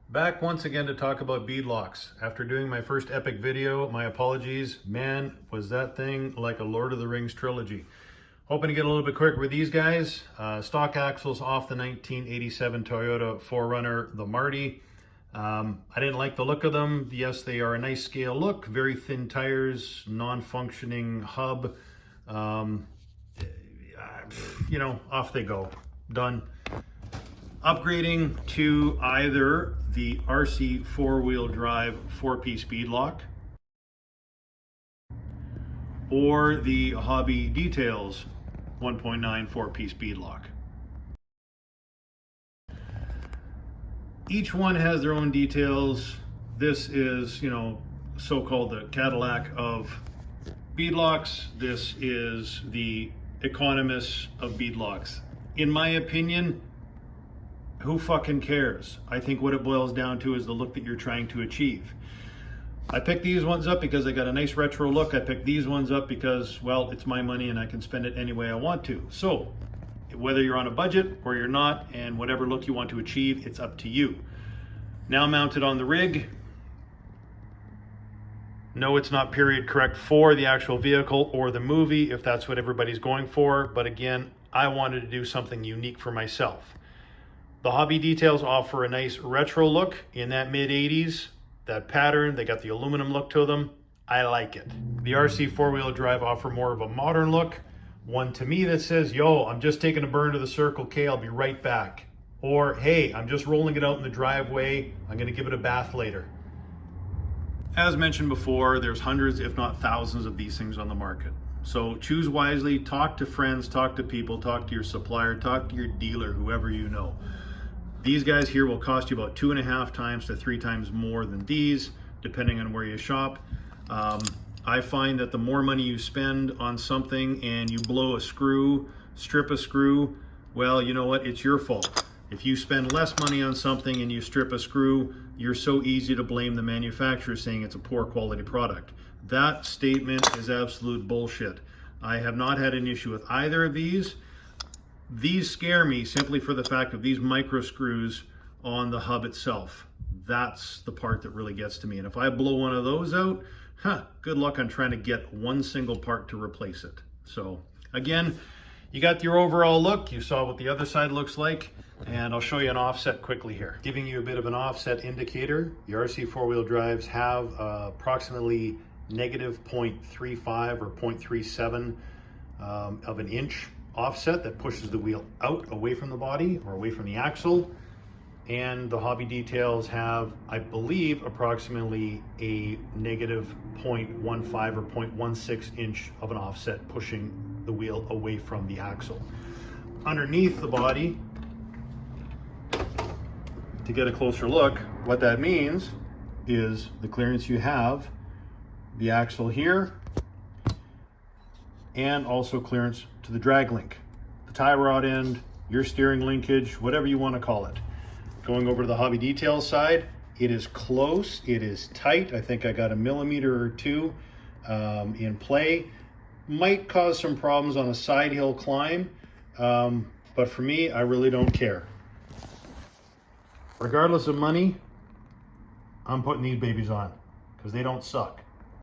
Back once again to talk about beadlocks. After doing my first epic video, my apologies. Man, was that thing like a Lord of the Rings trilogy. Hoping to get a little bit quicker with these guys. Stock axles off the 1987 Toyota 4Runner, the Marty. I didn't like the look of them. Yes, they are a nice scale look. Very thin tires, non-functioning hub. You know, off they go. Done. Upgrading to either the RC four-wheel drive 4-piece beadlock or the Hobby Details 1.9 4-piece beadlock. Each one has their own details. This is, you know, so-called the Cadillac of beadlocks. This is the economist of beadlocks. In my opinion, who fucking cares? I think what it boils down to is the look that you're trying to achieve. I picked these ones up because they got a nice retro look. I picked these ones up because, well, it's my money and I can spend it any way I want to. So, whether you're on a budget or you're not, and whatever look you want to achieve, it's up to you. Now mounted on the rig. No, it's not period correct for the actual vehicle or the movie, if that's what everybody's going for. But again, I wanted to do something unique for myself. The Hobby Details offer a nice retro look in that mid-80s. That pattern, they got the aluminum look to them. I like it. The RC four-wheel drive offer more of a modern look. One to me that says, yo, I'm just taking a burn to the Circle K, I'll be right back. Or, hey, I'm just rolling it out in the driveway, I'm gonna give it a bath later. As mentioned before, there's hundreds, if not thousands of these things on the market. So choose wisely, talk to friends, talk to people, talk to your supplier, talk to your dealer, whoever you know. These guys here will cost you about 2.5 times to 3 times more than these, depending on where you shop. I find that the more money you spend on something and you blow a screw, strip a screw, well, you know what, it's your fault. If you spend less money on something and you strip a screw, you're so easy to blame the manufacturer saying it's a poor quality product. That statement is absolute bullshit. I have not had an issue with either of these. These scare me simply for the fact of these micro screws on the hub itself. That's the part that really gets to me. And if I blow one of those out, good luck on trying to get one single part to replace it. So again, you got your overall look. You saw what the other side looks like. And I'll show you an offset quickly here. Giving you a bit of an offset indicator. The RC four-wheel drives have approximately negative 0.35 or 0.37 of an inch offset that pushes the wheel out away from the body or away from the axle. And the Hobby Details have, I believe, approximately a negative 0.15 or 0.16 inch of an offset pushing the wheel away from the axle. Underneath the body, to get a closer look, what that means is the clearance you have, the axle here, and also clearance to the drag link, the tie rod end, your steering linkage, whatever you want to call it. Going over to the Hobby Details side, it is close, it is tight. I think I got a millimeter or two in play. Might cause some problems on a side hill climb, but for me, I really don't care. Regardless of money, I'm putting these babies on because they don't suck.